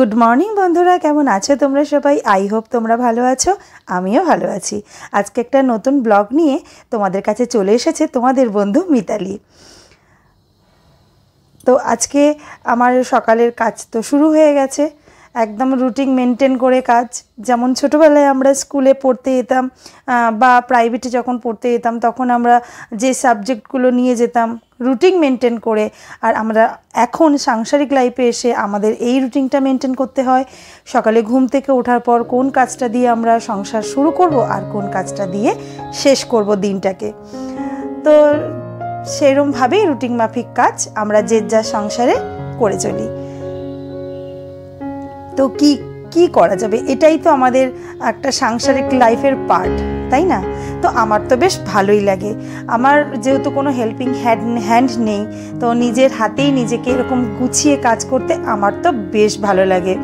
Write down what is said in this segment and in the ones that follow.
Good morning बंधुरा केमन आछो तोमरा सबाई। आई होप तोमरा भालो आछो, आमिओ भालो आछि। आजके एकटा नतून ब्लग निये तोमादेर काछे चले एसेछे तोमादेर बंधु मिताली। तो आजके आमार सकालेर काज तो शुरू हये गेछे, एकदम रुटिन मेनटेन करे काज। जेमन छोटोबेलाय आमरा स्कुले पढ़ते जेताम बा प्राइवेटे जखन पढ़ते जेताम तखन आमरा जे साबजेक्टगुलो निये जेताम रुटिन मेनटेन करे, आर आमरा एखन सांसारिक लाइफे एसे आमादेर एई रुटिनटा मेनटेन करते हय। सकाले घुम थेके ओठार पर कोन काजटा दिये आमरा संसार शुरू करब आर कोन काजटा दिये शेष करब दिनटाके। तो सेरकम भावेई रुटिन माफिक काज आमरा जे जा संसारे करे चली। तो की करा जाबे, एटाई तो आमादेर एकटा सांसारिक लाइफेर पार्ट, ताई ना। तो आमार तो बेश भालोई लागे। आमार जेहेतु कोनो हेल्पिंग हैंड नेই, तो निजेर हातेई निजेके एरकम गुछिए काज करते आमार तो बेश भालो लागे।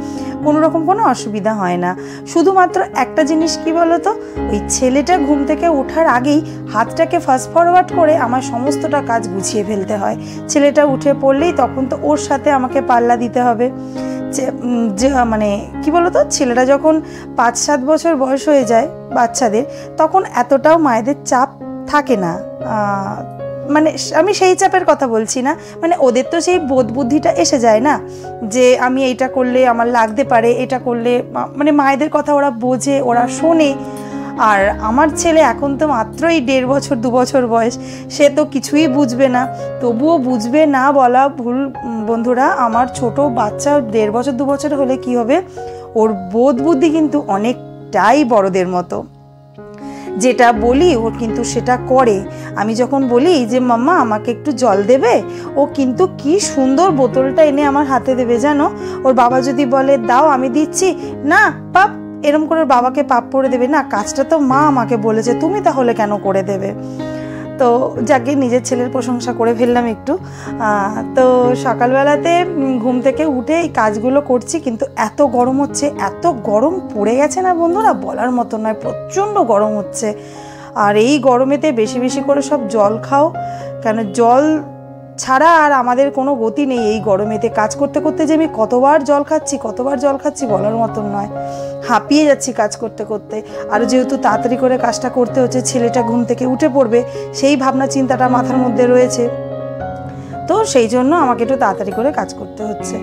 कोनो रकम कोनो असुविधा हय ना। शुधुमात्र एकटा जिनिस कि बोलो तो, ओई छेलेटा घुम थेके ओठार आगेई हातटाके फास्ट फरवार्ड करे आमार समस्तटा काज गुछिए फेलते हय। छेलेटा उठे पड़लेई तखन तो ओर साथे आमाके पाल्ला दिते हबे। যে মানে কি বলতো, ছেলেরা যখন ৫-৭ বছর বয়স হয়ে যায় বাচ্চাদের, তখন এতটাও মায়েদের চাপ থাকে না। মানে আমি সেই চাপের কথা বলছি না, মানে ওদের তো সেই বোধ বুদ্ধিটা এসে যায় না যে আমি এইটা করলে আমার লাগতে পারে, এটা করলে মানে মায়েদের কথা ওরা বোঝে, ওরা শোনে। আর আমার ছেলে এখন তো মাত্রই ১.৫ বছর ২ বছর বয়স, সে তো কিছুই বুঝবে না। তবুও বুঝবে না বলা ভুল বন্ধুরা। আমার ছোট বাচ্চা ১.৫ বছর ২ বছর হলে কি হবে, ওর বোধ বুদ্ধি কিন্তু অনেকটাই বড়দের মতো। যেটা বলি ও কিন্তু সেটা করে। আমি যখন বলি যে মাম্মা আমাকে একটু জল দেবে, ও কিন্তু কি সুন্দর বোতলটা এনে আমার হাতে দেবে জানো। ওর বাবা যদি বলে দাও আমি দিচ্ছি, না পাপ এরম করে বাবাকে পাপ করে দেবে না, কাজটা তো মা আমাকে বলেছে, তুমি তাহলে কেন করে দেবে। তো যাকে নিজের ছেলের প্রশংসা করে ফেললাম একটু। তো সকালবেলাতে ঘুম থেকে উঠে এই কাজগুলো করছি, কিন্তু এত গরম হচ্ছে, এত গরম পড়ে গেছে না বন্ধুরা, বলার মতো নয়, প্রচণ্ড গরম হচ্ছে। আর এই গরমেতে বেশি বেশি করে সব জল খাও, কেন জল ছাড়া আর আমাদের কোনো গতি নেই। এই গরমেতে কাজ করতে করতে যে আমি কতবার জল খাচ্ছি বলার মতন নয়, হাঁপিয়ে যাচ্ছি কাজ করতে করতে। আর যেহেতু তাড়াতাড়ি করে কাজটা করতে হচ্ছে, ছেলেটা ঘুম থেকে উঠে পড়বে সেই ভাবনা চিন্তাটা মাথার মধ্যে রয়েছে, তো সেই জন্য আমাকে একটু তাড়াতাড়ি করে কাজ করতে হচ্ছে।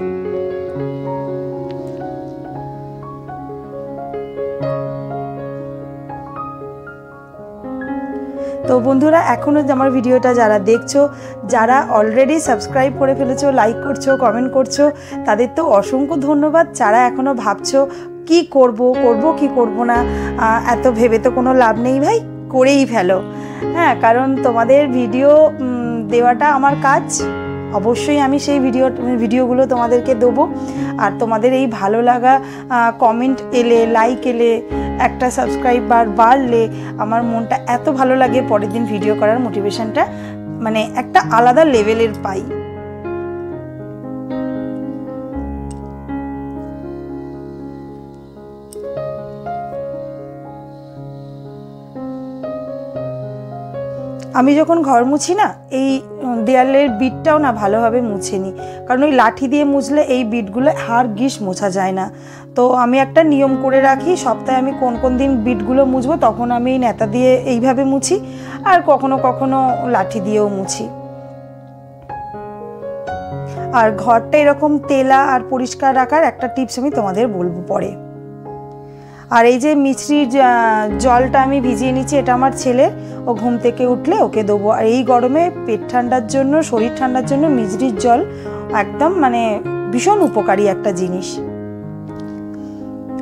তো বন্ধুরা, এখনও আমার ভিডিওটা যারা দেখছো, যারা অলরেডি সাবস্ক্রাইব করে ফেলেছো, লাইক করছো, কমেন্ট করছো, তাদের তো অসংখ্য ধন্যবাদ। যারা এখনও ভাবছো কি করব কি করব না, এত ভেবে তো কোনো লাভ নেই ভাই, করেই ফেলো। হ্যাঁ, কারণ তোমাদের ভিডিও দেওয়াটা আমার কাজ। অবশ্যই আমি সেই ভিডিওগুলো তোমাদেরকে দেবো। আর তোমাদের এই ভালো লাগা কমেন্ট এলে, লাইক এলে, একটা সাবস্ক্রাইবার বাড়লে আমার মনটা এত ভালো লাগে, পরের দিন ভিডিও করার মোটিভেশনটা মানে একটা আলাদা লেভেলের পাই। আমি যখন ঘর মুছি না, এই দেয়ালের বিটটাও না ভালোভাবে মুছে নিই, কারণ ওই লাঠি দিয়ে মুছলে এই বিটগুলো হাড় গিস মোছা যায় না। তো আমি একটা নিয়ম করে রাখি, সপ্তাহে আমি কোন কোন দিন বিটগুলো মুছবো তখন আমি এই নেতা দিয়ে এইভাবে মুছি, আর কখনো কখনো লাঠি দিয়েও মুছি। আর ঘরটা এরকম তেলা আর পরিষ্কার রাখার একটা টিপস আমি তোমাদের বলবো পরে। আর এই যে মিছরির জলটা আমি ভিজিয়ে নিচ্ছি, এটা আমার ছেলে, ও ঘুম থেকে উঠলে ওকে দেবো। আর এই গরমে পেট ঠান্ডার জন্য, শরীর ঠান্ডার জন্য মিছরির জল একদম মানে ভীষণ উপকারী একটা জিনিস।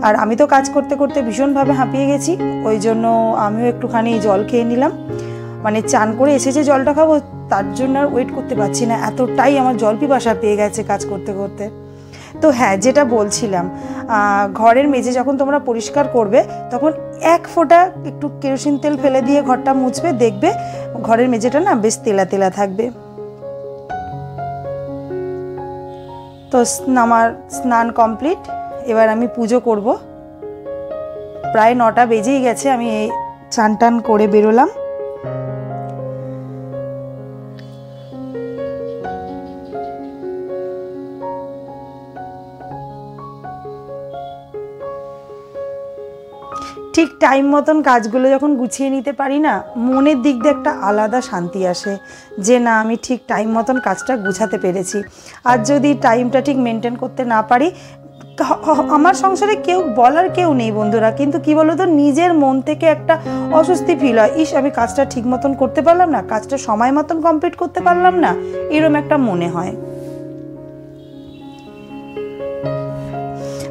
আর আমি তো কাজ করতে করতে ভীষণভাবে হাঁপিয়ে গেছি, ওই জন্য আমিও একটুখানি জল খেয়ে নিলাম। মানে চান করে এসে যে জলটা খাবো তার জন্য আর ওয়েট করতে পারছি না, এতটাই আমার জল পিপাসা পেয়ে গেছে কাজ করতে করতে। তো হ্যাঁ, যেটা বলছিলাম, ঘরের মেঝে যখন তোমরা পরিষ্কার করবে তখন এক ফোঁটা একটু কেরোসিন তেল ফেলে দিয়ে ঘরটা মুছবে, দেখবে ঘরের মেঝেটা না বেশ তেলা তেলা থাকবে। তো আমার স্নান কমপ্লিট, এবার আমি পুজো করব। প্রায় ৯টা বেজেই গেছে, আমি চান টান করে বেরোলাম। ঠিক টাইম মতন কাজগুলো যখন গুছিয়ে নিতে পারি না, মনের দিক দিয়ে একটা আলাদা শান্তি আসে যে না আমি ঠিক টাইম মতন কাজটা গুছাতে পেরেছি। আর যদি টাইমটা ঠিক মেনটেন করতে না পারি, আমার সংসারে কেউ বলার কেউ নেই বন্ধুরা, কিন্তু কি বলো তো, নিজের মন থেকে একটা অস্বস্তি ফিল হয়, ইস আমি কাজটা ঠিক মতন করতে পারলাম না, কাজটা সময় মতন কমপ্লিট করতে পারলাম না, এরকম একটা মনে হয়।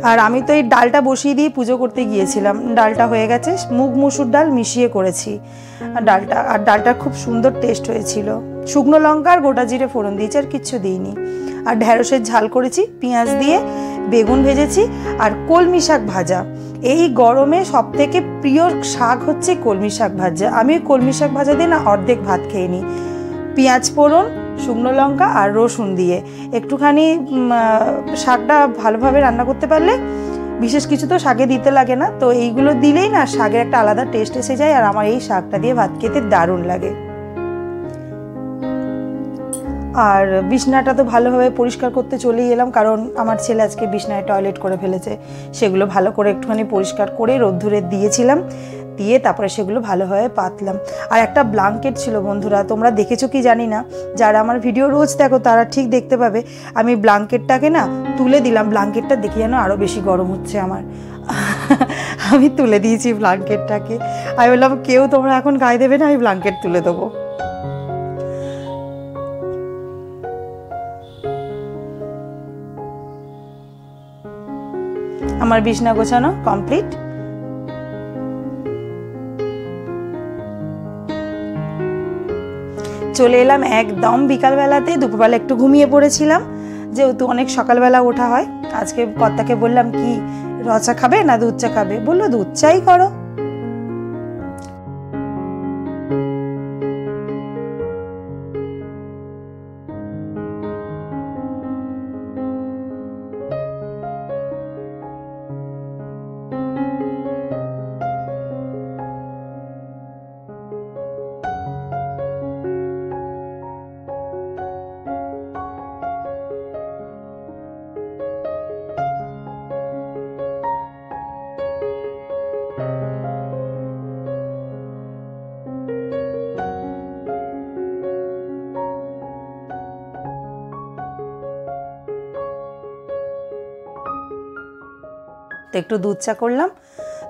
আর আমি তো এই ডালটা বসিয়ে দিয়ে পুজো করতে গিয়েছিলাম, ডালটা হয়ে গেছে, মুগ মুসুর ডাল মিশিয়ে করেছি ডালটা, আর ডালটা খুব সুন্দর টেস্ট হয়েছিল। শুকনো লঙ্কা আর গোটা জিরে ফোড়ন দিয়েছি, আর কিচ্ছু দিইনি। আর ঢ্যাঁড়সের ঝাল করেছি পেঁয়াজ দিয়ে, বেগুন ভেজেছি, আর কলমি শাক ভাজা। এই গরমে সব থেকে প্রিয় শাক হচ্ছে কলমি শাক ভাজা। আমি কলমি শাক ভাজা দিয়ে না অর্ধেক ভাত খেয়ে নিই, পেঁয়াজ ফোড়ন, শুকনো লঙ্কা আর রসুন দিয়ে। একটুখানি শাকটা ভালোভাবে রান্না করতে পারলে, বিশেষ কিছু তো শাকে দিতে লাগে না, তো এইগুলো দিলেই না শাকের একটা আলাদা টেস্ট এসে যায়। আর আমার এই শাকটা দিয়ে ভাত খেতে দারুণ লাগে। আর বিছনাটা তো ভালোভাবে পরিষ্কার করতে চলেই এলাম, কারণ আমার ছেলে আজকে বিছনায় টয়লেট করে ফেলেছে। সেগুলো ভালো করে একটুখানি পরিষ্কার করে রোদ্দুরে দিয়েছিলাম, দিয়ে তারপরে সেগুলো ভালোভাবে পাতলাম। আর একটা ব্ল্যাঙ্কেট ছিল বন্ধুরা, তোমরা দেখেছো কি জানি না, যারা আমার ভিডিও রোজ দেখো তারা ঠিক দেখতে পাবে। আমি ব্ল্যাঙ্কেটটাকে না তুলে দিলাম, ব্ল্যাঙ্কেটটা দেখে যেন আরও বেশি গরম হচ্ছে আমার। আমি তুলে দিয়েছি ব্ল্যাঙ্কেটটাকে, আমি বললাম কেউ তোমরা এখন গায়ে দেবে না, আমি ব্ল্যাঙ্কেট তুলে দেবো। আমার বিছনা গোছানো কমপ্লিট। চলে এলাম একদম বিকালবেলাতে, দুপুরবেলা একটু ঘুমিয়ে পড়েছিলাম, যেহেতু অনেক সকালবেলা ওঠা হয়। আজকে কর্তাকে বললাম কি র চা খাবে না দুধ চা খাবে, বললো দুধ চাই করো। তো একটু দুধ চা করলাম।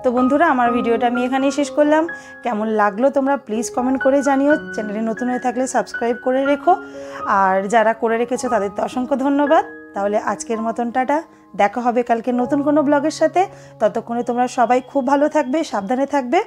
তো বন্ধুরা আমার ভিডিওটা আমি এখানেই শেষ করলাম। কেমন লাগলো তোমরা প্লিজ কমেন্ট করে জানিও। চ্যানেলে নতুন হয়ে থাকলে সাবস্ক্রাইব করে রেখো, আর যারা করে রেখেছো তাদের তো অসংখ্য ধন্যবাদ। তাহলে আজকের মতন টাটা, দেখা হবে কালকে নতুন কোনো ব্লগের সাথে। ততক্ষণে তোমরা সবাই খুব ভালো থাকবে, সাবধানে থাকবে।